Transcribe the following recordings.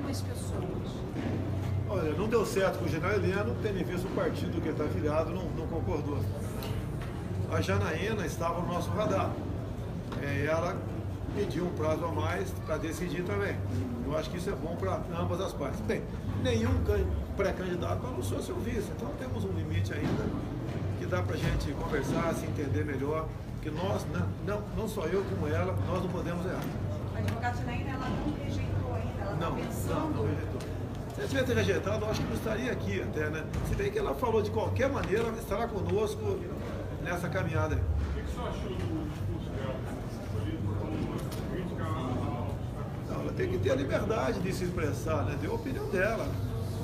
algumas pessoas. Olha, não deu certo com o general Heleno, tendo visto o partido que ele está afiliado, não concordou. A Janaína estava no nosso radar. Ela pediu um prazo a mais para decidir também. Eu acho que isso é bom para ambas as partes. Bem, nenhum pré-candidato anunciou seu vice, então temos um limite ainda que dá para a gente conversar, se entender melhor, que nós, não só eu como ela, nós não podemos errar. A advogada Janaína, ela não rejeitou ainda, ela está pensando... Não rejeitou. Se ela tivesse rejeitado, eu acho que não estaria aqui até, né? Se bem que ela falou de qualquer maneira, ela estará conosco nessa caminhada. O que você achou do discurso dela? Não, ela tem que ter a liberdade de se expressar, né? Deu a opinião dela.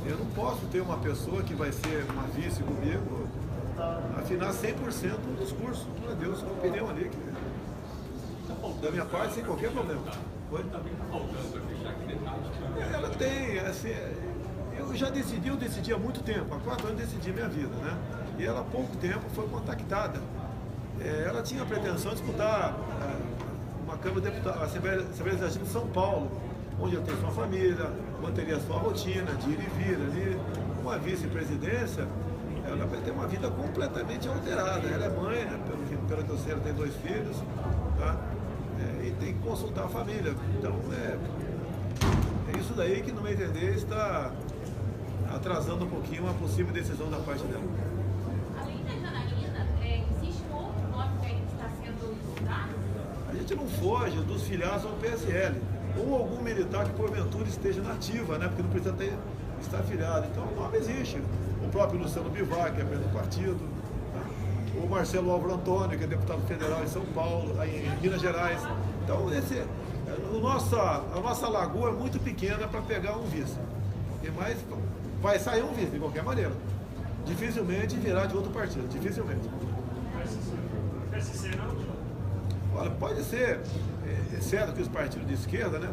Eu não posso ter uma pessoa que vai ser uma vice comigo, afinar 100% do discurso. Meu Deus, sua opinião ali. Da minha parte, sem qualquer problema. Ela tem, assim, eu decidi há muito tempo, há 4 anos decidi minha vida, né? E ela há pouco tempo foi contactada. Ela tinha a pretensão de disputar uma Câmara de Deputados, a Assembleia Legislativa de São Paulo, onde ela tem sua família, manteria sua rotina de ir e vir ali. Uma vice-presidência, ela vai ter uma vida completamente alterada. Ela é mãe, né? Pelo que eu sei, ela tem 2 filhos, tá? E tem que consultar a família. Então, é isso daí que, no meu entender, está atrasando um pouquinho uma possível decisão da parte dela. Além da Janaína, existe um outro nome que ainda está sendo estudado? A gente não foge dos filiados ao PSL, ou algum militar que porventura esteja na ativa, né? Porque não precisa estar afiliado. Então, o nome existe. O próprio Luciano Bivar, que é presidente do partido, o Marcelo Álvaro Antônio, que é deputado federal em São Paulo, em Minas Gerais. Então, a nossa lagoa é muito pequena para pegar um vice. Mas vai sair um vice, de qualquer maneira. Dificilmente virá de outro partido, dificilmente. PSC não? Olha, pode ser, exceto que os partidos de esquerda, né?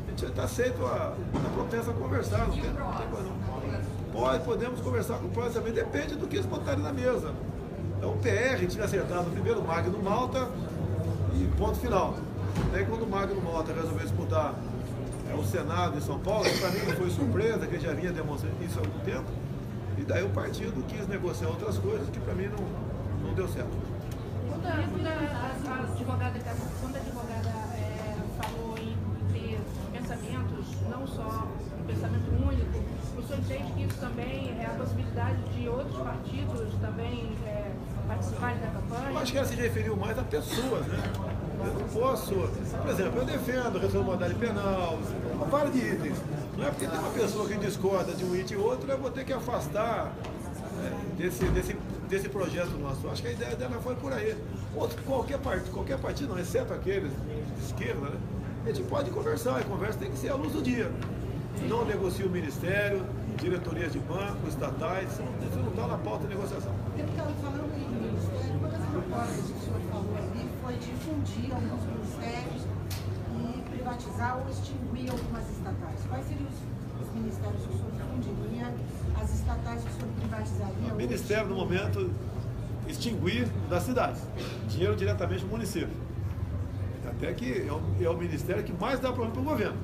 A gente está aceito a propensa a conversar, não tem coisa não. Podemos conversar com o PROS também, depende do que eles botarem na mesa. Então o PR tinha acertado o primeiro Magno Malta e ponto final. Daí quando o Magno Malta resolveu disputar o Senado em São Paulo, para mim não foi surpresa, que ele já vinha demonstrando isso há algum tempo, e daí o partido quis negociar outras coisas que para mim não deu certo. Quando a advogada falou em ter pensamentos, não só um pensamento único, o senhor entende que isso também é a possibilidade de outros partidos também participarem da campanha? Eu acho que ela se referiu mais a pessoas, né? Eu não posso, por exemplo, eu defendo a responsabilidade penal, vários itens. Não é porque tem uma pessoa que discorda de um item e outro, eu vou ter que afastar desse projeto nosso. Eu acho que a ideia dela foi por aí. Qualquer partido, não, exceto aqueles de esquerda, né? A gente pode conversar, e a conversa tem que ser à luz do dia. Não negocia o ministério, diretorias de banco, estatais, isso não está na pauta de negociação. Deputado, falando em ministério, uma das propostas que o senhor falou ali foi difundir alguns ministérios e privatizar ou extinguir algumas estatais. Quais seriam os ministérios que o senhor difundiria, as estatais que o senhor privatizaria? O ministério, no momento, extinguir das cidades, dinheiro diretamente no município. Até que é o ministério que mais dá problema para o governo.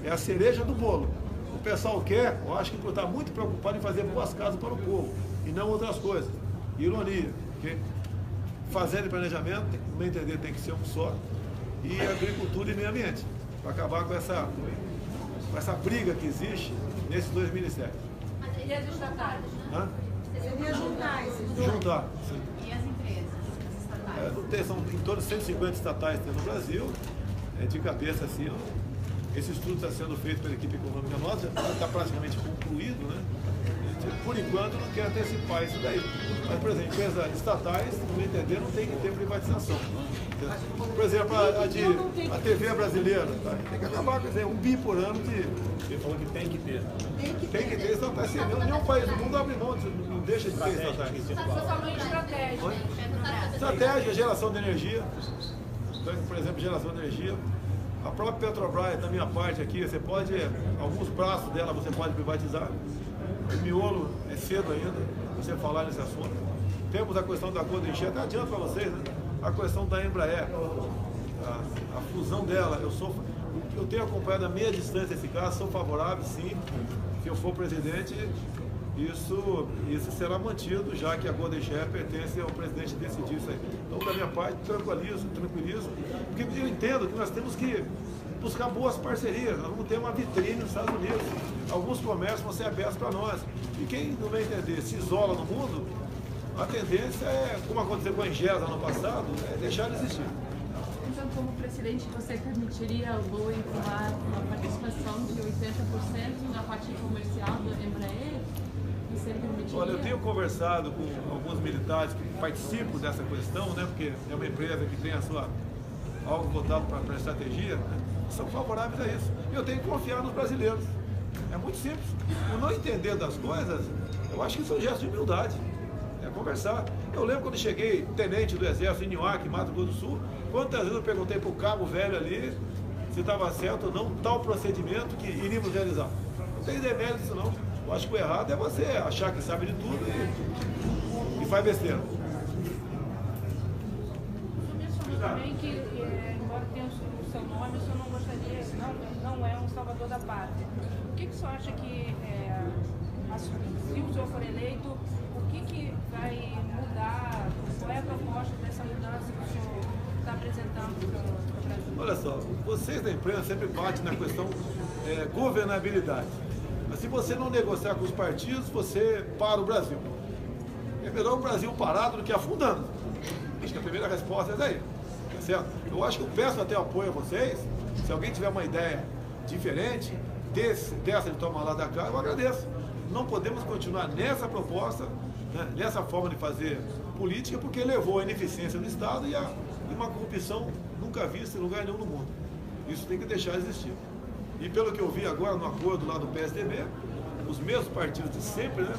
É a cereja do bolo. O pessoal quer, eu acho que está muito preocupado em fazer boas casas para o povo, e não outras coisas. Ironia, porque fazendo planejamento, no meu entender, tem que ser um só, e agricultura e meio ambiente, para acabar com essa briga que existe nesses 2 ministérios. Mas ele é dos estatais, né? Seria juntar esses dois? Juntar, sim. E as empresas, as estatais? São em torno de 150 estatais que tem no Brasil, de cabeça assim, esse estudo está sendo feito pela equipe econômica nossa, está praticamente concluído, né? Por enquanto não quer antecipar isso daí. Mas, por exemplo, empresas estatais, no meu entender, não tem que ter privatização. Por exemplo, a TV brasileira, tá? Tem que acabar com $1 bi por ano de... Ele falou que tem que ter. Tem que ter estatais. Nenhum país do mundo abre mão, não deixa de ter estatais. Totalmente estratégica. Estratégia, geração de energia. Por exemplo, geração de energia. A própria Petrobras, da minha parte aqui, você pode, alguns braços dela você pode privatizar. O miolo é cedo ainda, você falar nesse assunto. Temos a questão da Golden Share, até adianto para vocês, né? A questão da Embraer, a fusão dela. eu tenho acompanhado a meia distância esse caso, sou favorável, sim. Se eu for presidente, isso será mantido, já que a Golden Share pertence ao presidente decidir isso aí. Então, da minha parte, tranquilizo, porque eu entendo que nós temos que buscar boas parcerias, nós vamos ter uma vitrine nos Estados Unidos, alguns comércios vão ser abertos para nós, e quem não vai entender, se isola no mundo, a tendência é, como aconteceu com a Ingesa no passado, é deixar de existir. Então, como presidente, você permitiria ao Boeing tomar uma participação de 80% na parte comercial da Embraer? Você permitiria? Olha, eu tenho conversado com alguns militares que participam dessa questão, né, porque é uma empresa que tem algo voltado para a estratégia, né, são favoráveis a isso. Eu tenho que confiar nos brasileiros. É muito simples. O não entender das coisas, eu acho que isso é um gesto de humildade. É conversar. Eu lembro quando cheguei tenente do Exército em Newark, Mato Grosso do Sul, quantas vezes eu perguntei para o cabo velho ali se estava certo ou não tal procedimento que iríamos realizar. Não tem demérito isso não. Eu acho que o errado é você achar que sabe de tudo e faz besteira. O senhor mencionou também que, embora tenha o seu nome, o senhor não gostaria, não é um salvador da pátria. O que o senhor acha que, se o senhor for eleito, o que vai mudar? Qual é a proposta dessa mudança que o senhor está apresentando para o Brasil? Olha só, vocês da imprensa sempre batem na questão governabilidade. Mas se você não negociar com os partidos, você para o Brasil. É melhor o Brasil parado do que afundando. Acho que a primeira resposta é essa aí. Tá certo? Eu acho que eu peço até apoio a vocês. Se alguém tiver uma ideia diferente dessa de tomar lá da cá, eu agradeço. Não podemos continuar nessa proposta, né, nessa forma de fazer política, porque levou à ineficiência do Estado e uma corrupção nunca vista em lugar nenhum no mundo. Isso tem que deixar de existir. E pelo que eu vi agora no acordo lá do PSDB, os mesmos partidos de sempre, né,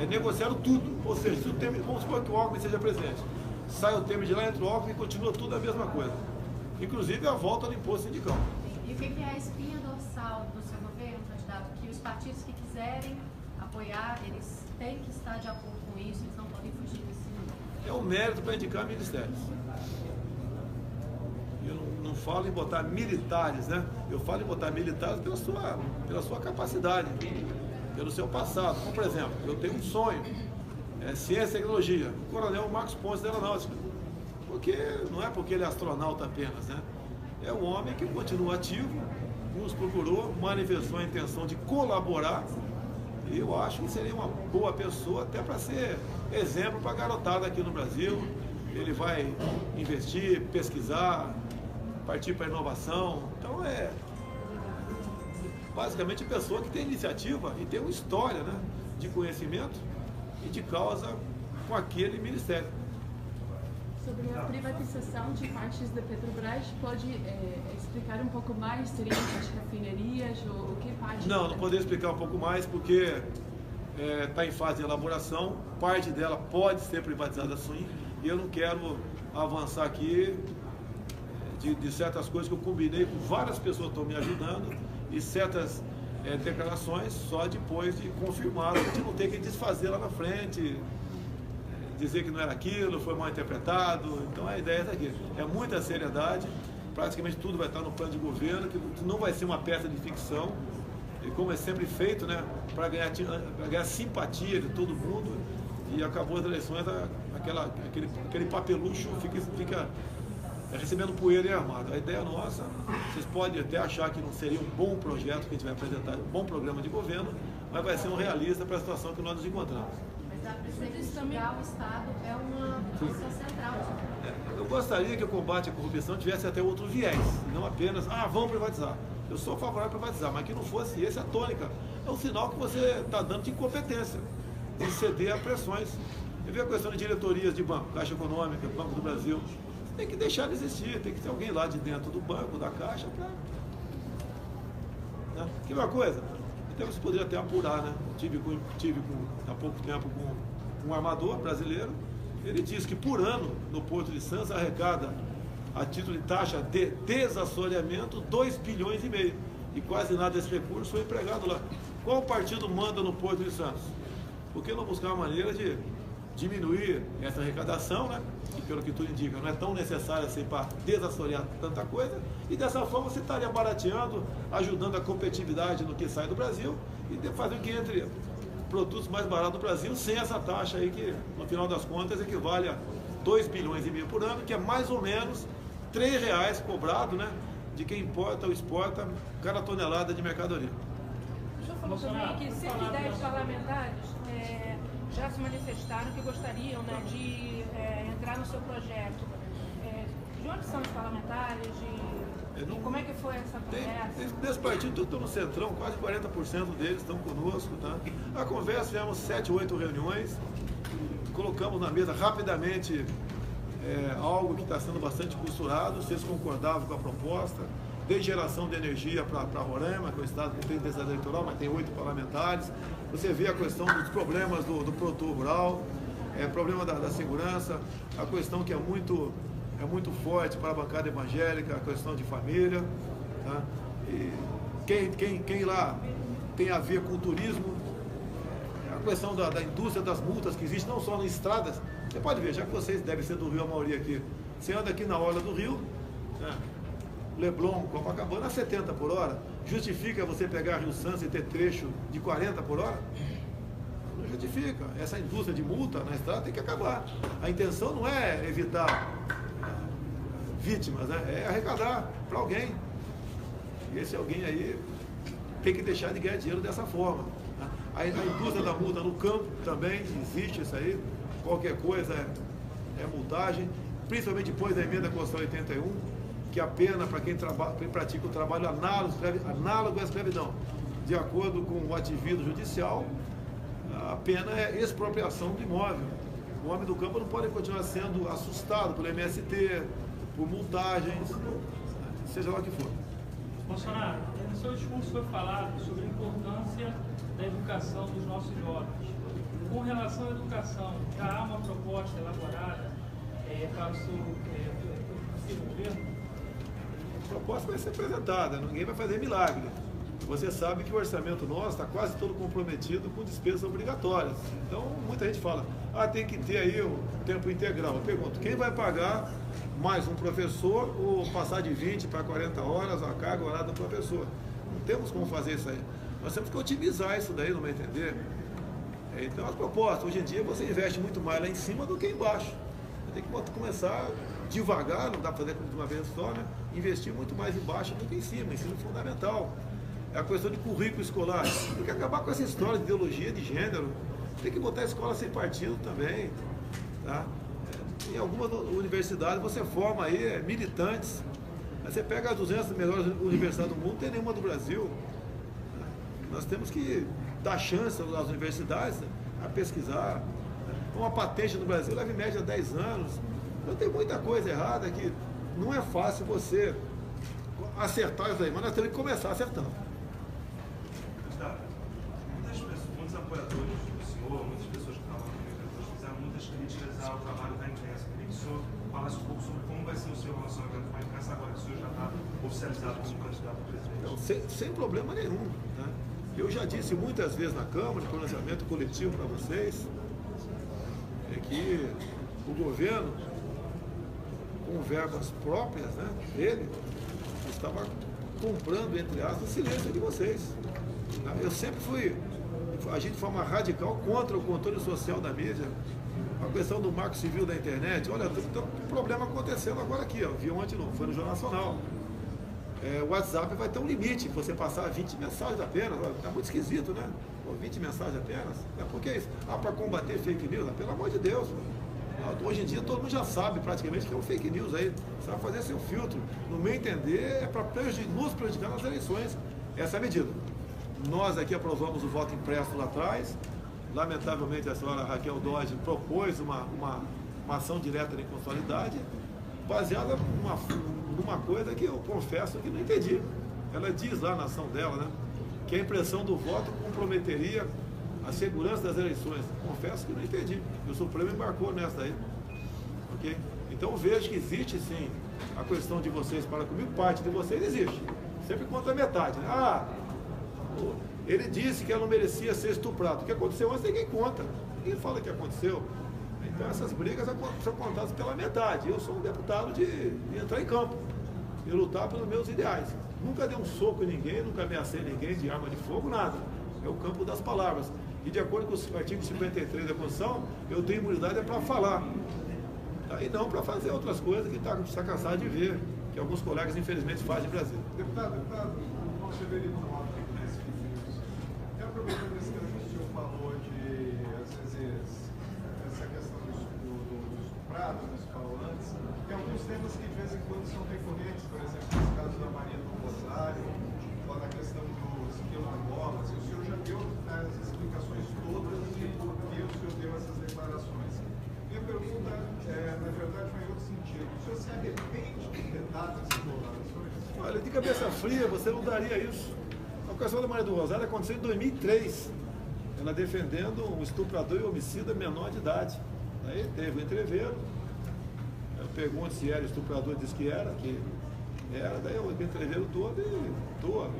negociaram tudo. Ou seja, se o Temer, vamos supor que o Alckmin seja presidente, sai o Temer de lá, entra o Alckmin e continua tudo a mesma coisa. Inclusive a volta do imposto sindical. E o que é a espinha dorsal do seu governo, candidato? Que os partidos que quiserem apoiar, eles têm que estar de acordo com isso, eles não podem fugir desse nível. É um mérito para indicar ministérios. Eu não falo em botar militares, né? Eu falo em botar militares pela sua capacidade, pelo seu passado. Como, por exemplo, eu tenho um sonho, ciência e tecnologia, o coronel Marcos Pontes da Aeronáutica. Não é porque ele é astronauta apenas, né? É um homem que continua ativo, nos procurou, manifestou a intenção de colaborar, e eu acho que seria uma boa pessoa até para ser exemplo para a garotada aqui no Brasil. Ele vai investir, pesquisar, partir para a inovação. Então basicamente a pessoa que tem iniciativa e tem uma história, né, de conhecimento e de causa com aquele ministério. Sobre a privatização de partes da Petrobras, pode explicar um pouco mais? Seriam as refinarias ou o que parte? Não poderia explicar um pouco mais porque está em fase de elaboração, parte dela pode ser privatizada sim, e eu não quero avançar aqui de certas coisas que eu combinei com várias pessoas que estão me ajudando e certas declarações só depois de confirmar, a gente não tem que desfazer lá na frente, dizer que não era aquilo, foi mal interpretado. Então a ideia é essa aqui, é muita seriedade, praticamente tudo vai estar no plano de governo, que não vai ser uma peça de ficção, e como é sempre feito, né, para ganhar simpatia de todo mundo, e acabou as eleições, aquele papelucho fica recebendo poeira e armado. A ideia nossa, vocês podem até achar que não seria um bom projeto que a gente vai apresentar, um bom programa de governo, mas vai ser um realista para a situação que nós nos encontramos. Mas a presidência o Estado é uma função central. Eu gostaria que o combate à corrupção tivesse até outro viés, não apenas, vamos privatizar. Eu sou favorável a privatizar, mas que não fosse essa a tônica. É um sinal que você está dando de incompetência, de ceder a pressões. Você vê a questão de diretorias de banco, Caixa Econômica, Banco do Brasil. Tem que deixar de existir, tem que ter alguém lá de dentro do banco, da Caixa, para... Né? Que uma coisa, até você poderia até apurar, né? Tive há pouco tempo com um armador brasileiro, ele disse que por ano, no Porto de Santos, arrecada, a título de taxa de desassoreamento, 2,5 bilhões. E quase nada desse recurso foi empregado lá. Qual partido manda no Porto de Santos? Por que não buscar uma maneira de diminuir essa arrecadação, né? pelo que tudo indica, não é tão necessário assim para desassorear tanta coisa, e dessa forma você estaria barateando, ajudando a competitividade no que sai do Brasil e fazendo que entre produtos mais baratos do Brasil sem essa taxa aí que, no final das contas, equivale a 2,5 bilhões por ano, que é mais ou menos R$3 cobrado, né, de quem importa ou exporta cada tonelada de mercadoria. O senhor falou também que 110 parlamentares já se manifestaram que gostariam, né, de entrar no seu projeto. De onde são os parlamentares? E como é que foi essa conversa? Desse partido, tudo estão no Centrão, quase 40% deles estão conosco. Tá? A conversa, fizemos 7, 8 reuniões, colocamos na mesa rapidamente algo que está sendo bastante costurado, vocês concordavam com a proposta, desde geração de energia para Roraima, que é o estado que tem intensidade eleitoral, mas tem 8 parlamentares. Você vê a questão dos problemas do produtor rural, problema da segurança, a questão que é muito forte para a bancada evangélica, a questão de família. Tá? E quem lá tem a ver com o turismo, a questão da indústria das multas que existe, não só nas estradas. Você pode ver, já que vocês devem ser do Rio, a maioria aqui, você anda aqui na orla do Rio, né? Leblon, Copacabana, a 70 por hora, justifica você pegar Rio Santos e ter trecho de 40 por hora? Não justifica. Essa indústria de multa na estrada tem que acabar. A intenção não é evitar vítimas, né? É arrecadar para alguém. E esse alguém aí tem que deixar de ganhar dinheiro dessa forma. A indústria da multa no campo também existe isso aí. Qualquer coisa é multagem, principalmente depois da emenda Constitucional 81, que a pena para quem pratica o trabalho análogo à escravidão, de acordo com o ativismo judicial, a pena é expropriação do imóvel. O homem do campo não pode continuar sendo assustado pelo MST, por multagens, seja lá o que for. Bolsonaro, no seu discurso foi falado sobre a importância da educação dos nossos jovens. Com relação à educação, já há uma proposta elaborada para o seu governo? A proposta vai ser apresentada, ninguém vai fazer milagre. Você sabe que o orçamento nosso está quase todo comprometido com despesas obrigatórias. Então, muita gente fala, tem que ter aí o tempo integral. Eu pergunto, quem vai pagar mais um professor ou passar de 20 para 40 horas a carga horária do professor? Não temos como fazer isso aí. Nós temos que otimizar isso daí, no meu entender. Então, as propostas, hoje em dia, você investe muito mais lá em cima do que embaixo. Tem que começar devagar, não dá para fazer de uma vez só, né? Investir muito mais embaixo do que em cima, ensino fundamental. É a questão de currículo escolar. Tem que acabar com essa história de ideologia de gênero. Tem que botar a escola sem partido também. Tá? Em algumas universidades você forma aí militantes. Aí você pega as 200 melhores universidades do mundo, não tem nenhuma do Brasil. Nós temos que dar chance às universidades a pesquisar. Uma patente no Brasil leva em média 10 anos. Então tem muita coisa errada que não é fácil você acertar isso aí, mas nós temos que começar acertando. Muitos apoiadores do senhor, muitas pessoas que estavam comigo, fizeram muitas críticas ao trabalho da imprensa. Queria que o senhor falasse um pouco sobre como vai ser o seu relacionamento com a imprensa agora que o senhor já está oficializado como candidato a presidente. Então, sem problema nenhum. Né? Eu já disse muitas vezes na Câmara, de pronunciamento coletivo para vocês, que o governo, com verbas próprias, né, dele, estava comprando, entre aspas, o silêncio de vocês. Eu sempre fui, agir de forma radical contra o controle social da mídia, a questão do marco civil da internet. Olha, tem um problema acontecendo agora aqui, ó, viu ontem, não, foi no Jornal Nacional. O WhatsApp vai ter um limite, você passar 20 mensagens apenas, está muito esquisito, né? 20 mensagens apenas? Por que isso? Para combater fake news? Pelo amor de Deus. Hoje em dia todo mundo já sabe praticamente que é um fake news aí. Você vai fazer seu filtro. No meu entender, é para nos prejudicar nas eleições. Essa é a medida. Nós aqui aprovamos o voto impresso lá atrás. Lamentavelmente a senhora Raquel Dodge propôs uma ação direta de inconstitucionalidade baseada numa coisa que eu confesso que não entendi. Ela diz lá na ação dela, né, que a impressão do voto comprometeria a segurança das eleições. Confesso que não entendi. O Supremo embarcou nessa aí. Okay? Então eu vejo que existe sim a questão de vocês para comigo, parte de vocês existe. Sempre conta a metade. Né? Ele disse que ela não merecia ser estuprada. O que aconteceu antes ninguém conta. Ninguém fala o que aconteceu. Então essas brigas são contadas pela metade. Eu sou um deputado de entrar em campo e lutar pelos meus ideais. Nunca dei um soco em ninguém, nunca ameacei ninguém de arma de fogo, nada. É o campo das palavras. E de acordo com o artigo 53 da Constituição, eu tenho imunidade para falar. E não para fazer outras coisas que está cansado de ver, que alguns colegas infelizmente fazem no Brasil. Deputado, o Severino Lopes nesse vídeo. E aproveitando esse que o senhor falou de, às vezes, essa questão do estuprado, como você falou antes, tem alguns temas que de vez em quando são recorrentes, por exemplo, nesse caso da Maria do Rosário, ou na questão dos quilombolas, e o senhor já deu as explicações todas de por que o senhor deu essas declarações. Minha pergunta, na verdade, foi em outro sentido. O senhor se arrepende de ter dado essas declarações? Olha, de cabeça fria, você não daria isso. A questão da Maria do Rosário aconteceu em 2003. Ela defendendo um estuprador e homicida menor de idade. Aí teve um entreveiro. Eu pergunto se era estuprador, disse que era, daí eu entreveiro todo e estou,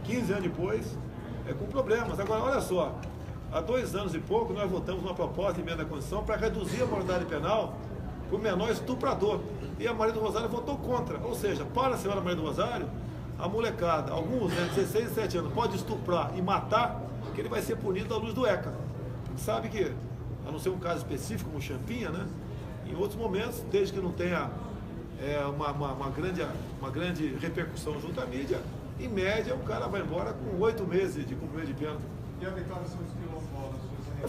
15 anos depois, com problemas. Agora, olha só, há 2 anos e pouco nós votamos uma proposta de emenda à Constituição para reduzir a maioridade penal para o menor estuprador. E a Maria do Rosário votou contra. Ou seja, para a senhora Maria do Rosário, a molecada, alguns, 16 e 17 anos, pode estuprar e matar, que ele vai ser punido à luz do ECA. A gente sabe que, a não ser um caso específico como Champinha, né? Em outros momentos, desde que não tenha uma grande repercussão junto à mídia, em média, o cara vai embora com 8 meses de cumprimento de pena. E a declaração dos quilombolas?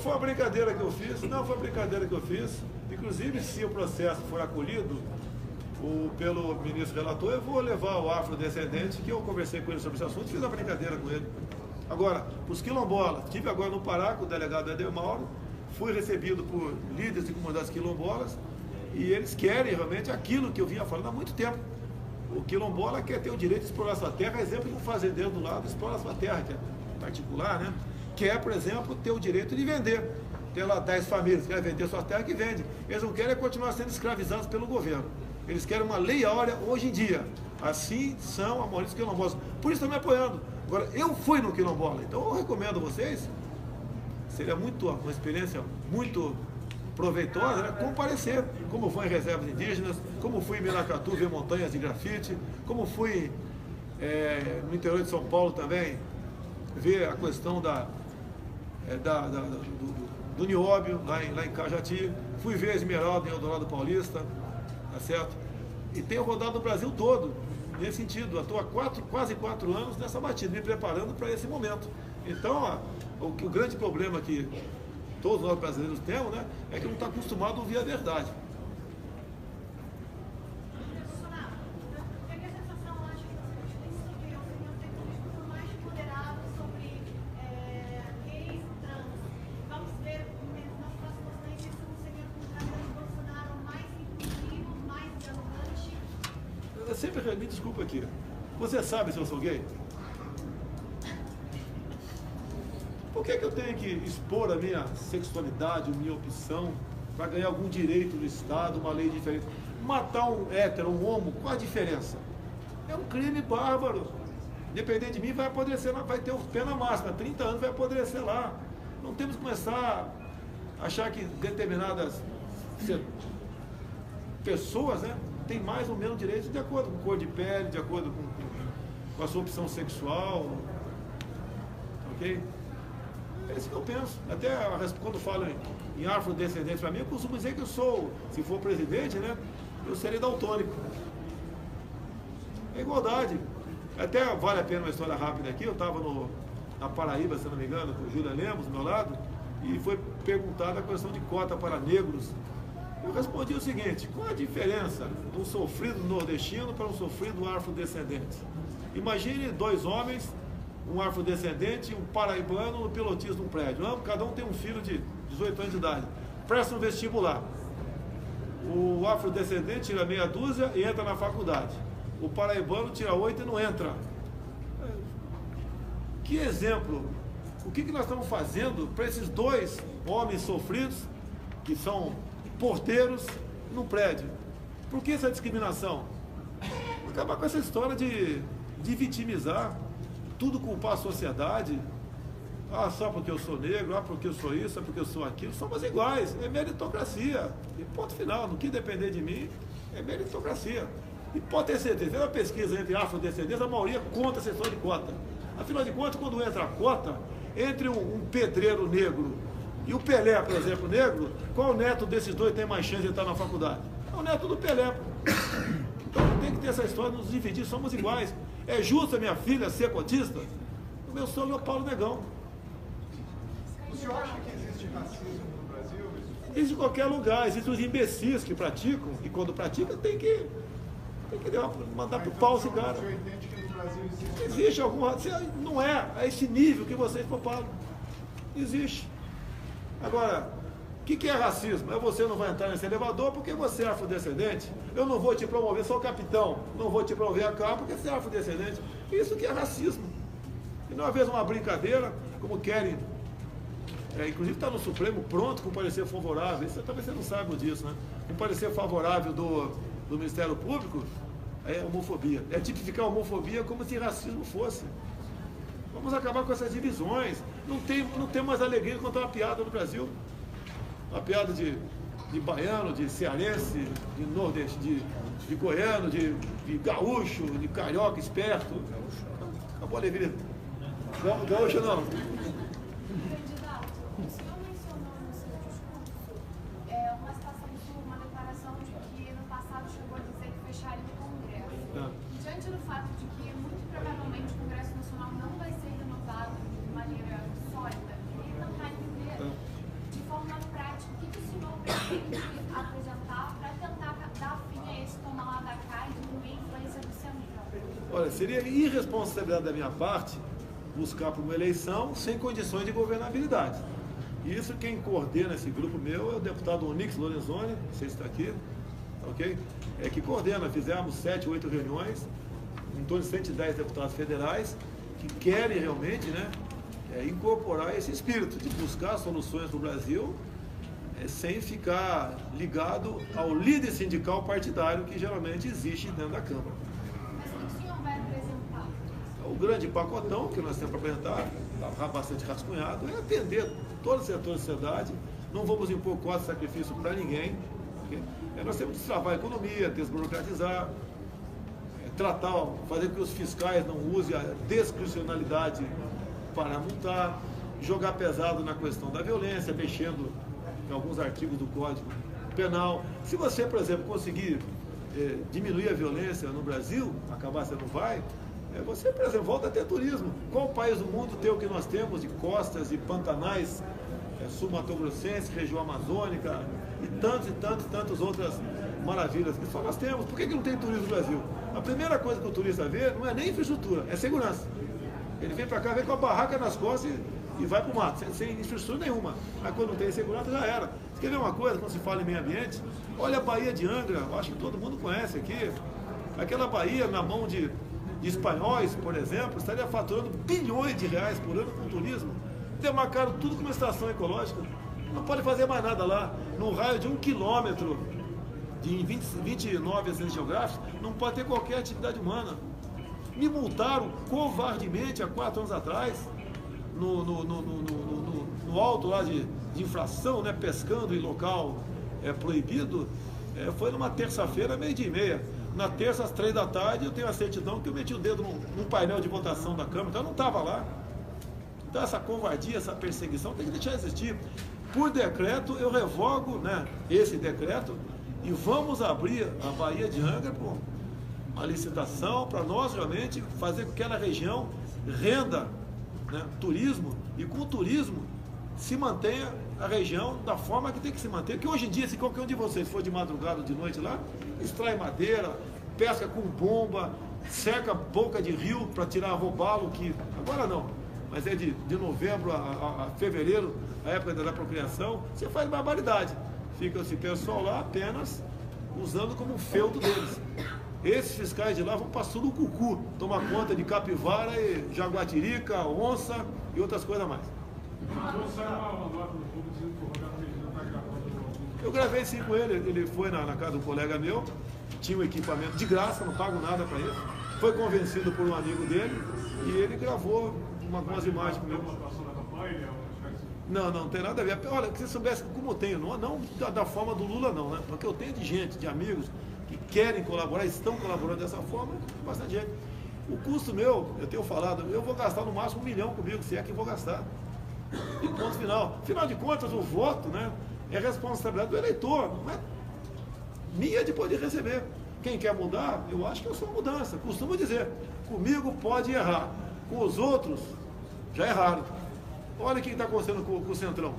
Foi uma brincadeira que eu fiz. Não, foi uma brincadeira que eu fiz. Inclusive, se o processo for acolhido pelo ministro relator, eu vou levar o afrodescendente, que eu conversei com ele sobre esse assunto, fiz uma brincadeira com ele. Agora, os quilombolas, estive agora no Pará com o delegado Eder Mauro, fui recebido por líderes e comunidades quilombolas, e eles querem realmente aquilo que eu vinha falando há muito tempo. O quilombola quer ter o direito de explorar sua terra, exemplo de um fazendeiro do lado explora sua terra, que é particular, né? Quer, por exemplo, ter o direito de vender. Tem lá 10 famílias que querem vender sua terra, que vende. Eles não querem continuar sendo escravizados pelo governo. Eles querem uma lei áurea hoje em dia. Assim são a maioria dos quilombolas. Por isso estão me apoiando. Agora, eu fui no quilombola, então eu recomendo a vocês, seria uma experiência muito proveitosa, né? Comparecer, como fui em reservas indígenas, como fui em Miracatu ver montanhas de grafite, como fui no interior de São Paulo também, ver a questão do nióbio, lá em Cajati, fui ver a Esmeralda em Eldorado Paulista, tá certo? E tenho rodado o Brasil todo, nesse sentido, estou há quase 4 anos nessa batida, me preparando para esse momento. Então, o grande problema que todos nós brasileiros temos, né, é que não está acostumado a ouvir a verdade. Me desculpa aqui. Você sabe se eu sou gay? Por que eu tenho que expor a minha sexualidade, a minha opção, para ganhar algum direito do Estado, uma lei diferente? Matar um hétero, um homo, qual a diferença? É um crime bárbaro. Independente de mim, vai apodrecer lá, vai ter pena máxima, 30 anos vai apodrecer lá. Não temos que começar a achar que determinadas pessoas, né, tem mais ou menos direitos de acordo com cor de pele, de acordo com a sua opção sexual, ok? É isso que eu penso. Até quando falo em afrodescendente para mim, eu costumo dizer que eu sou, se for presidente, né, eu serei daltônico. É igualdade. Até vale a pena uma história rápida aqui, eu estava na Paraíba, se não me engano, com o Júlia Lemos, do meu lado, e foi perguntada a questão de cota para negros. Eu respondi o seguinte: qual a diferença de um sofrido nordestino para um sofrido afrodescendente? Imagine 2 homens, um afrodescendente e um paraibano no pilotismo de um prédio. Cada um tem um filho de 18 anos de idade. Presta um vestibular. O afrodescendente tira meia dúzia e entra na faculdade. O paraibano tira 8 e não entra. Que exemplo! O que nós estamos fazendo para esses 2 homens sofridos, que são porteiros no prédio? Por que essa discriminação? Acabar com essa história de vitimizar, tudo culpar a sociedade. Ah, só porque eu sou negro, ah, porque eu sou isso, ah, porque eu sou aquilo. Somos iguais, é meritocracia. E ponto final, no que depender de mim, é meritocracia. E pode ter certeza, tem uma pesquisa entre afrodescendentes, a maioria conta a sessão de cota. Afinal de contas, quando entra a cota, entre um pedreiro negro e o Pelé, por exemplo, negro, qual neto desses dois tem mais chance de entrar na faculdade? É o neto do Pelé. Então não tem que ter essa história de nos dividir, somos iguais. É justo a minha filha ser cotista? O meu sonho é o Paulo Negão. O senhor acha que existe racismo no Brasil? Existe em qualquer lugar, existem os imbecis que praticam, e quando praticam tem que mandar pro pau esse cara. O senhor entende que no Brasil Existe algum racismo? Não é a esse nível que vocês propalam. Existe. Agora, o que é racismo? É você não vai entrar nesse elevador porque você é afrodescendente. Eu não vou te promover, sou capitão, não vou te promover a cá porque você é afrodescendente. Isso que é racismo. E não é uma brincadeira, como querem. Inclusive está no Supremo pronto com parecer favorável. Isso talvez você não saiba disso, né? Com parecer favorável do Ministério Público é homofobia. É tipificar a homofobia como se racismo fosse. Vamos acabar com essas divisões. Não tem mais alegria contar uma piada no Brasil. Uma piada de baiano, de cearense, de nordeste, de goiano, de gaúcho, de carioca esperto. Acabou a alegria. Gaúcho não. O senhor mencionou no seu discurso uma situação de uma declaração de que no passado chegou a dizer que fecharia o Congresso. Diante do fato de que muito provavelmente o Congresso Nacional não vai ser renovado de maneira sólida, queria tentar entender de forma prática o que o senhor pretende apresentar para tentar dar fim a esse tomar lá da cá e diminuir a influência do Centrão. Olha, seria irresponsabilidade da minha parte buscar por uma eleição sem condições de governabilidade. Isso quem coordena esse grupo meu é o deputado Onyx Lorenzoni, não sei se está aqui, ok? É que coordena, fizemos 7, 8 reuniões, em torno de 110 deputados federais, que querem realmente, né, incorporar esse espírito de buscar soluções para o Brasil sem ficar ligado ao líder sindical partidário que geralmente existe dentro da Câmara. Mas o que o senhor vai apresentar? O grande pacotão que nós temos para apresentar, está bastante rascunhado, é atender todos os setores da sociedade. Não vamos impor cota de sacrifício para ninguém. Okay? Nós temos que destravar a economia, desburocratizar, fazer com que os fiscais não usem a discricionalidade para multar, jogar pesado na questão da violência, mexendo em alguns artigos do Código Penal. Se você, por exemplo, conseguir diminuir a violência no Brasil, acabar você não vai, você, por exemplo, volta a ter turismo. Qual país do mundo tem o que nós temos de costas e pantanais sul-mato-grossense, região amazônica e tantas outras maravilhas que só nós temos? Por que não tem turismo no Brasil? A primeira coisa que o turista vê não é nem infraestrutura, é segurança. Ele vem para cá, vem com a barraca nas costas e vai para o mato, sem infraestrutura nenhuma. Mas quando não tem segurança, já era. Você quer ver uma coisa, quando se fala em meio ambiente? Olha a Baía de Angra, eu acho que todo mundo conhece aqui. Aquela baía na mão de espanhóis, por exemplo, estaria faturando bilhões de reais por ano com turismo. Demarcaram tudo como estação ecológica. Não pode fazer mais nada lá. No raio de 1 quilômetro, de 29 acidentes geográficos, não pode ter qualquer atividade humana. Me multaram covardemente há 4 anos atrás, no alto lá de infração, né, pescando em local proibido. Foi numa terça-feira, 12h30. Na terça, às 3 da tarde, eu tenho a certidão que eu meti o dedo num painel de votação da Câmara, então eu não estava lá. Então essa covardia, essa perseguição tem que deixar de existir. Por decreto, eu revogo, né, esse decreto e vamos abrir a Baía de Angra por uma licitação para nós realmente fazer com que aquela região renda, né, turismo, e com o turismo se mantenha a região da forma que tem que se manter. Que hoje em dia, se qualquer um de vocês for de madrugada ou de noite lá, extrai madeira, pesca com bomba, cerca boca de rio para tirar robalo, que agora não, mas é de novembro a fevereiro, a época da procriação, você faz barbaridade. Fica esse pessoal lá apenas usando como um feudo deles. Esses fiscais de lá vão para Surucucu, tomar conta de capivara e jaguatirica, onça e outras coisas mais. Eu gravei com ele foi na casa de um colega meu, tinha um equipamento de graça, não pago nada para ele. foi convencido por um amigo dele e ele gravou algumas imagens comigo. Não tem nada a ver. Olha, que você soubesse como eu tenho, não da forma do Lula não, né? Porque eu tenho de gente, de amigos que querem colaborar, estão colaborando dessa forma, bastante gente. O custo meu, eu tenho falado, eu vou gastar no máximo 1 milhão comigo, se é que vou gastar. E ponto final. Afinal de contas, o voto, né, é responsabilidade do eleitor, não é minha de poder receber. Quem quer mudar, eu acho que eu sou mudança. Costumo dizer, comigo pode errar, com os outros já erraram. Olha o que está acontecendo com o Centrão.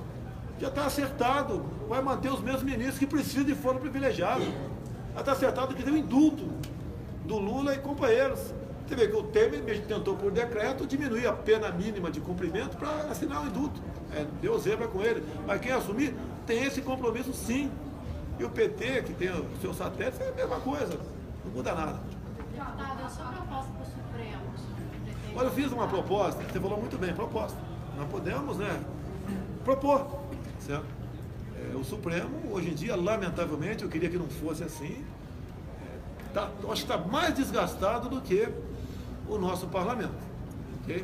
Já está acertado, vai manter os mesmos ministros que precisam de foro privilegiado. Já está acertado que tem um indulto do Lula e companheiros. Você vê que o Temer tentou por decreto diminuir a pena mínima de cumprimento para assinar o indulto. Deu zebra com ele. Mas quem assumir tem esse compromisso sim. E o PT, que tem o seu satélite, é a mesma coisa. Não muda nada. Deputado, a sua proposta para o Supremo? Olha, eu fiz uma proposta, você falou muito bem, proposta. Nós podemos, né, propor, certo? O Supremo, hoje em dia, lamentavelmente, eu queria que não fosse assim, eu acho que está mais desgastado do que o nosso parlamento, ok?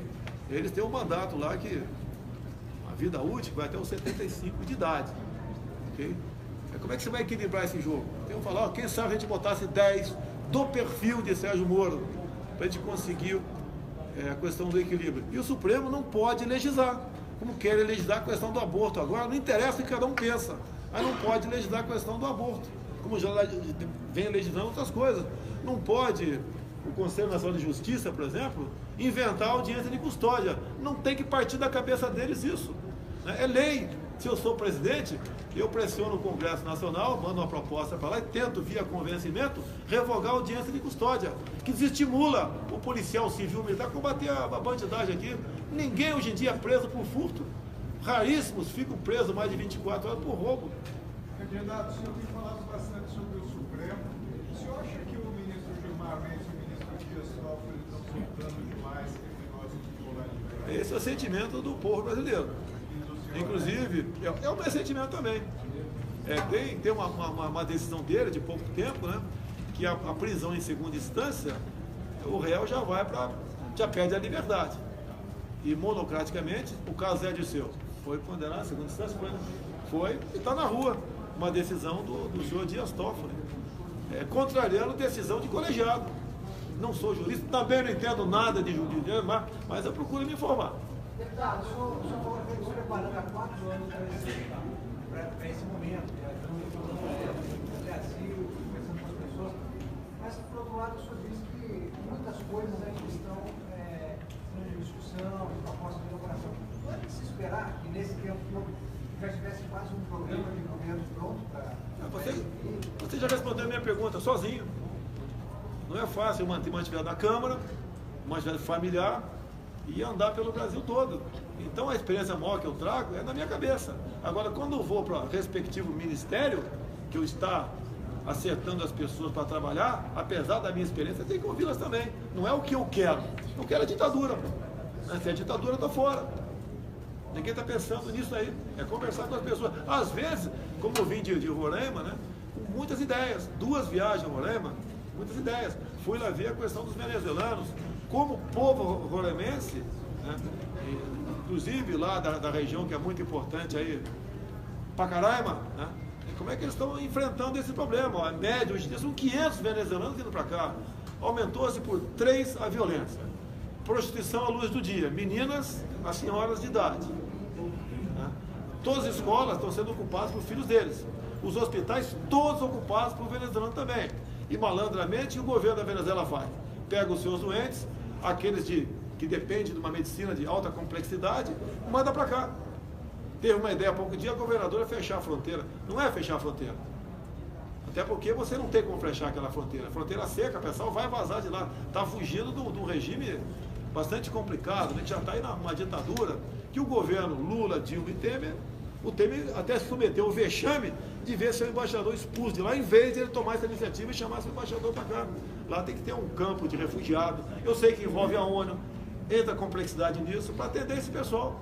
Eles têm um mandato lá que a vida útil vai até os 75 de idade, ok? Como é que você vai equilibrar esse jogo? Tem que falar, quem sabe a gente botasse 10 do perfil de Sérgio Moro, para a gente conseguir a questão do equilíbrio. E o Supremo não pode legislar, como querem legislar a questão do aborto. Agora não interessa o que cada um pensa, mas não pode legislar a questão do aborto, como já vem legislando outras coisas. Não pode o Conselho Nacional de Justiça, por exemplo, inventar audiência de custódia. Não tem que partir da cabeça deles isso. É lei. Se eu sou presidente, eu pressiono o Congresso Nacional, mando uma proposta para lá e tento, via convencimento, revogar a audiência de custódia, que desestimula o policial civil militar a combater a bandidagem aqui. Ninguém hoje em dia é preso por furto. Raríssimos ficam presos mais de 24 horas por roubo. Candidato, o senhor tem falado bastante sobre o Supremo. O senhor acha que o ministro Gilmar Mendes e o ministro Dias Toffoli estão soltando demais esse negócio de polaridade? Esse é o sentimento do povo brasileiro. Inclusive, é o meu sentimento também. Tem uma decisão dele de pouco tempo, né? Que a prisão em segunda instância, o réu já perde a liberdade. E monocraticamente, o caso Zé Dirceu foi condenado em segunda instância, foi e está na rua. Uma decisão do senhor Dias Toffoli, contrariando decisão de colegiado. Não sou jurista, também não entendo nada de jurídico, mas eu procuro me informar. Deputado, o senhor falou que está se preparando há 4 anos para esse momento, no Brasil, conversando com as pessoas, mas, por outro lado, o senhor disse que muitas coisas ainda estão em discussão, em proposta de elaboração. Pode se esperar que, nesse tempo todo, já tivesse quase um programa de governo pronto para... Você já respondeu a minha pergunta sozinho. Não é fácil manter uma atividade na Câmara, uma atividade familiar, e andar pelo Brasil todo. Então a experiência maior que eu trago é na minha cabeça. Agora, quando eu vou para o respectivo ministério, que eu está acertando as pessoas para trabalhar, apesar da minha experiência, tem que ouvi-las também. Não é o que eu quero. Eu quero a ditadura. Se é ditadura, eu estou fora. Ninguém está pensando nisso aí. É conversar com as pessoas. Às vezes, como eu vim de Roraima, né, com muitas ideias. 2 viagens a Roraima, muitas ideias. Fui lá ver a questão dos venezuelanos. Como povo roraimense, né, inclusive lá da região que é muito importante aí, Pacaraima, né, como é que eles estão enfrentando esse problema? A média, hoje em dia, são 500 venezuelanos vindo para cá. Aumentou-se por 3 a violência. Prostituição à luz do dia, meninas a senhoras de idade. Né? Todas as escolas estão sendo ocupadas por filhos deles. Os hospitais todos ocupados por venezuelanos também. E malandramente o governo da Venezuela vai. Pega os seus doentes, aqueles que dependem de uma medicina de alta complexidade, manda para cá. Teve uma ideia há pouco dia, a governadora fechar a fronteira. Não é fechar a fronteira. Até porque você não tem como fechar aquela fronteira. A fronteira seca, o pessoal vai vazar de lá. Está fugindo de um regime bastante complicado, né? Que já está aí numa ditadura, que o governo Lula, Dilma e Temer, o Temer até se submeteu ao vexame de ver seu embaixador expulso de lá, em vez de ele tomar essa iniciativa e chamar seu embaixador para cá. Lá tem que ter um campo de refugiado. Eu sei que envolve a ONU, entra complexidade nisso, para atender esse pessoal.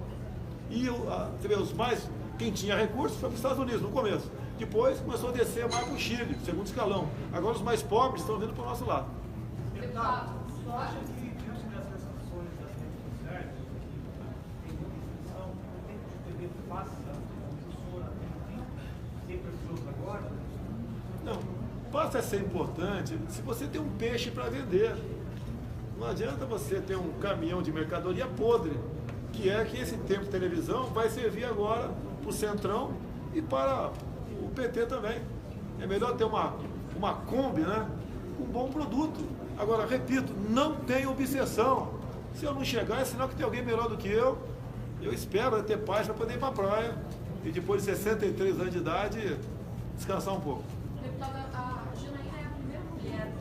E você vê, quem tinha recursos foi para os Estados Unidos no começo. Depois começou a descer mais para o Chile, segundo escalão. Agora os mais pobres estão vindo para o nosso lado. Deputado, senhor acha que, diante dessas ações das redes sociais, tem muita inscrição, o tempo de TV passa, o senhor atende sempre as pessoas agora? Não, passa a ser importante se você tem um peixe para vender. Não adianta você ter um caminhão de mercadoria podre, que é que esse tempo de televisão vai servir agora para o Centrão e para o PT também. É melhor ter uma Kombi, né? Um bom produto. Agora, repito, não tem obsessão. Se eu não chegar, é sinal que tem alguém melhor do que eu. Eu espero ter paz para poder ir para a praia e depois de 63 anos de idade, descansar um pouco. Deputada, a Janaína é a primeira mulher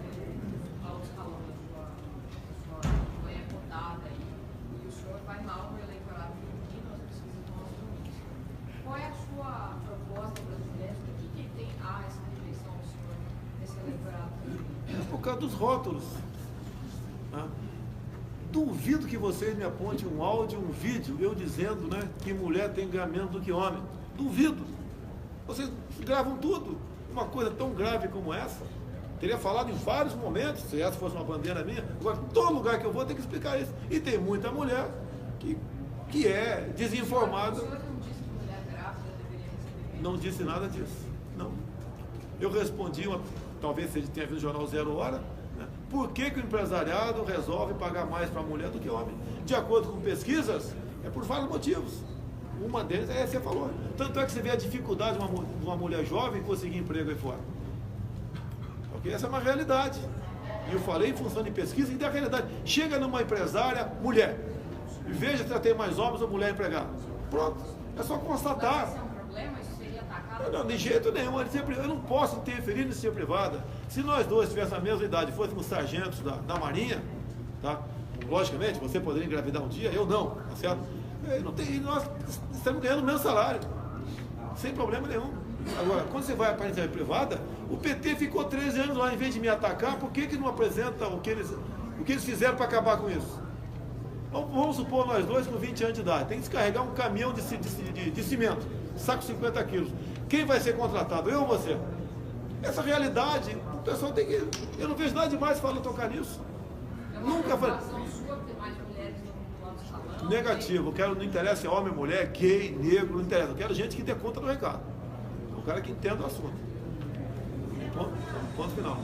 ao escalão da sua campanha cotada e o senhor vai mal no eleitorado feminino, as pesquisas mostram isso. Qual é a sua proposta para as mulheres? Por que tem essa rejeição do senhor nesse eleitorado feminino? Por causa dos rótulos. Né? Duvido que vocês me apontem um áudio, um vídeo, eu dizendo, né, que mulher tem ganho menos do que homem. Duvido. Vocês gravam tudo. Uma coisa tão grave como essa. Teria falado em vários momentos, se essa fosse uma bandeira minha. Agora, todo lugar que eu vou tem que explicar isso. E tem muita mulher que é desinformada. O senhor não disse que mulher grávida deveria receber? Não disse nada disso. Não. Eu respondi, talvez você tenha visto o jornal 0 Hora, né? Por que o empresariado resolve pagar mais para a mulher do que homem? De acordo com pesquisas, é por vários motivos. Uma deles é essa que você falou. Tanto é que você vê a dificuldade de uma mulher jovem conseguir emprego aí fora. Porque essa é uma realidade. E eu falei em função de pesquisa e da realidade. Chega numa empresária, mulher. E veja se ela tem mais homens ou mulher empregada. Pronto. É só constatar. Mas esse é um problema? Isso seria atacado? Não, de jeito nenhum. Eu não posso interferir na iniciativa privada. Se nós dois tivéssemos a mesma idade, fôssemos sargentos da Marinha, tá? Logicamente, você poderia engravidar um dia, eu não, tá certo? Nós estamos ganhando o mesmo salário, sem problema nenhum. Agora, quando você vai para a iniciativa privada, o PT ficou 13 anos lá, em vez de me atacar, por que não apresenta o que eles fizeram para acabar com isso? Então, vamos supor nós dois com 20 anos de idade, tem que descarregar um caminhão de cimento, saco 50 quilos. Quem vai ser contratado, eu ou você? Essa realidade, o pessoal tem que... Eu não vejo nada demais falando tocar nisso. Nunca falei... Negativo, eu quero, não interessa se é homem, mulher, gay, negro, não interessa. Eu quero gente que dê conta do recado. O cara que entenda o assunto. Ponto final.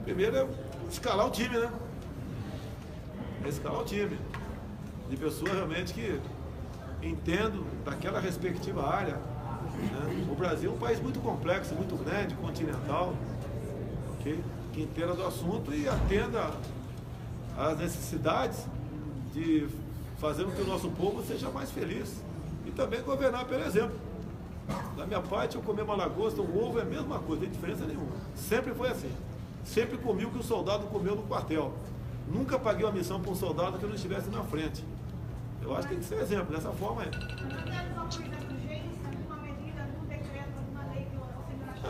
Primeiro é escalar o time, né? Escalar o time. De pessoas realmente que entendam daquela respectiva área. Né? O Brasil é um país muito complexo, muito grande, continental. Que entenda do assunto e atenda às necessidades de fazer com que o nosso povo seja mais feliz e também governar pelo exemplo. Da minha parte, eu comer uma lagosta, um ovo é a mesma coisa, não tem diferença nenhuma. Sempre foi assim. Sempre comi o que o soldado comeu no quartel. Nunca paguei uma missão para um soldado que eu não estivesse na frente. Eu acho que tem que ser exemplo, dessa forma aí.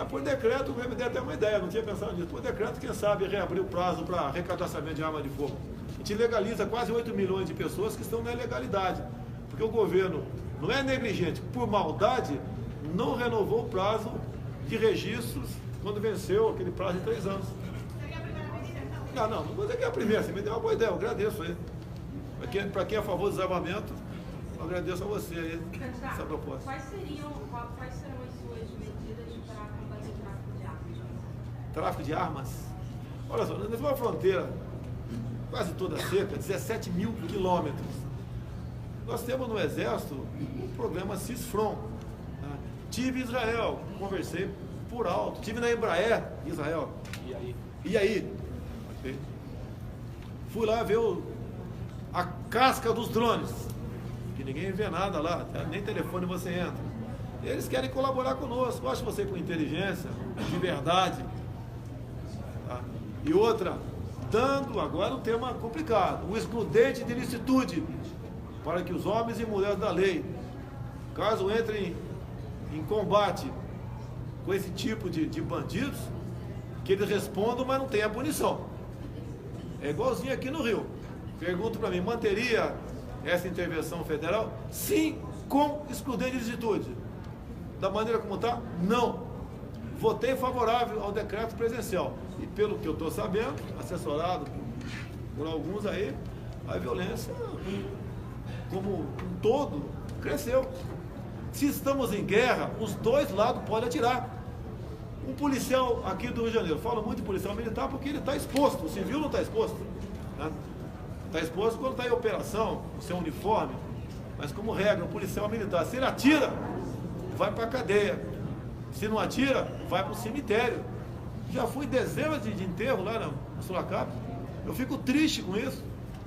Por decreto, me deu até uma ideia, não tinha pensado nisso. Por decreto, quem sabe, reabrir o prazo para arrecadatamento de arma de fogo. A gente legaliza quase 8 milhões de pessoas que estão na ilegalidade. Porque o governo não é negligente, por maldade, não renovou o prazo de registros quando venceu aquele prazo de 3 anos. Não vou dizer que é a primeira, você me deu uma boa ideia, eu agradeço aí. Para quem é a favor do desarmamento, eu agradeço a você aí, essa proposta. Quais serão as suas medidas para combater o tráfico de armas? Tráfico de armas? Olha só, nós temos uma fronteira quase toda seca, 17 mil quilômetros. Nós temos no Exército um programa CISFRON. Né? Tive em Israel, conversei por alto. Tive na Embraer, Israel. E aí? Okay. Fui lá ver a casca dos drones, que ninguém vê nada lá, nem telefone você entra. Eles querem colaborar conosco, acho você com inteligência, de verdade. Tá? E outra, dando agora um tema complicado, o excludente de licitude, para que os homens e mulheres da lei, caso entrem em combate com esse tipo de bandidos, que eles respondam, mas não tenha punição. É igualzinho aqui no Rio. Pergunto para mim, manteria essa intervenção federal? Sim, com excludente de licitude. da maneira como está? Não. Votei favorável ao decreto presidencial. E pelo que eu estou sabendo, assessorado por alguns aí, a violência, como um todo, cresceu. Se estamos em guerra, os dois lados podem atirar. Um policial aqui do Rio de Janeiro, falo muito de policial militar porque ele está exposto, o civil não está exposto. Né? Está exposto quando está em operação, o seu uniforme, mas como regra, o policial militar, se ele atira, vai para a cadeia. Se não atira, vai para o cemitério. Já fui dezenas de enterro lá no Sorocaba. Eu fico triste com isso,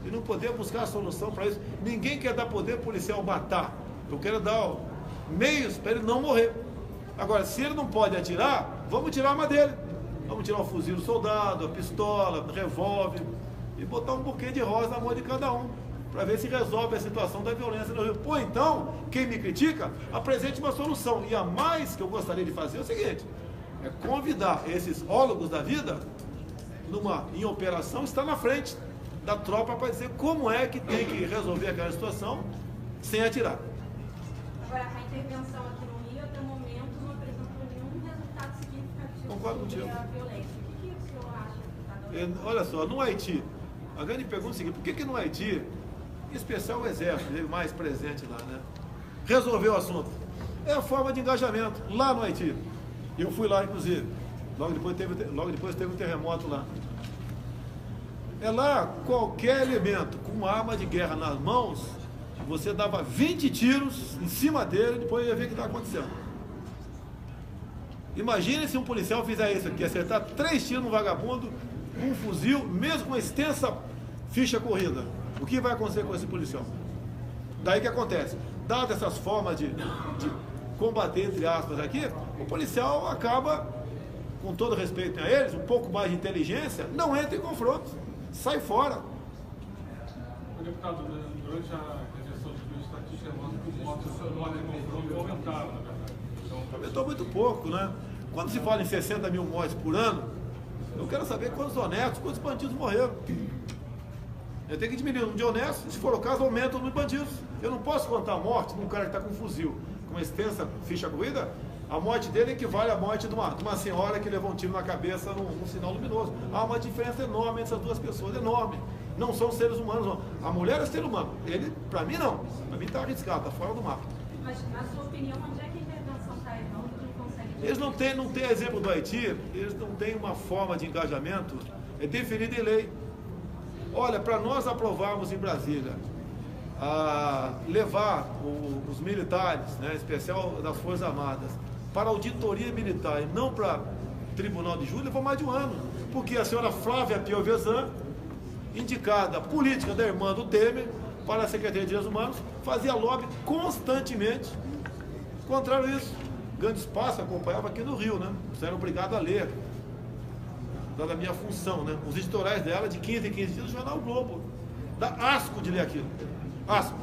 e não poder buscar a solução para isso. Ninguém quer dar poder policial matar. Eu quero dar meios para ele não morrer. Agora, se ele não pode atirar, vamos tirar a arma dele. Vamos tirar o fuzil do soldado, a pistola, o revólver, e botar um buquê de rosa na mão de cada um, para ver se resolve a situação da violência no Rio. Ou então, quem me critica, apresente uma solução. E a mais que eu gostaria de fazer é o seguinte, é convidar esses ólogos da vida, em operação, estar na frente da tropa para dizer como é que tem que resolver aquela situação sem atirar. Agora, a intervenção aqui no Rio, até o momento, não apresentou nenhum resultado significativo sobre a violência. O que o senhor acha que está dando? Olha só, no Haiti, a grande pergunta é o seguinte, por que no Haiti, em especial o Exército, ele mais presente lá, né, resolveu o assunto? É a forma de engajamento, lá no Haiti. Eu fui lá, inclusive, logo depois teve um terremoto lá. É lá, qualquer elemento com uma arma de guerra nas mãos, você dava 20 tiros em cima dele e depois ia ver o que está acontecendo. Imagine se um policial fizer isso aqui, acertar 3 tiros no vagabundo, com um fuzil, mesmo com uma extensa ficha corrida. O que vai acontecer com esse policial? Daí que acontece. Dadas essas formas de combater, entre aspas, aqui, o policial acaba, com todo respeito a eles, um pouco mais de inteligência, não entra em confronto, sai fora. O deputado, durante a eleição de estatística, o voto em confronto aumentaram, na verdade. Aumentou muito pouco, né? Quando se fala em 60 mil mortes por ano, eu quero saber quantos honestos, quantos bandidos morreram. Eu tenho que diminuir o número de honestos, se for o caso, aumenta o número de bandidos. Eu não posso contar a morte de um cara que está com um fuzil, com uma extensa ficha corrida. A morte dele equivale à morte de uma senhora que levou um tiro na cabeça num sinal luminoso. Há uma diferença enorme entre essas duas pessoas, enorme. Não são seres humanos, não. A mulher é ser humano. Ele, para mim, não. Para mim está arriscado, está fora do mapa. Mas, na sua opinião, onde é que a intervenção está errando que não consegue... Eles não têm exemplo do Haiti, eles não têm uma forma de engajamento definida em lei. Olha, para nós aprovarmos em Brasília, levar os militares, né, em especial das Forças Armadas, para auditoria militar e não para tribunal de júri, levou mais de um ano. Porque a senhora Flávia Piovesan, indicada política da irmã do Temer para a Secretaria de Direitos Humanos, fazia lobby constantemente contrário a isso. Grande Espaço acompanhava aqui no Rio, né? Você era obrigado a ler, dada a minha função, né? Os editoriais dela, de 15 em 15 dias, do jornal Globo. Dá asco de ler aquilo. Asco.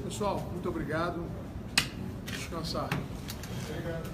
Pessoal, muito obrigado. Descansar. Obrigado.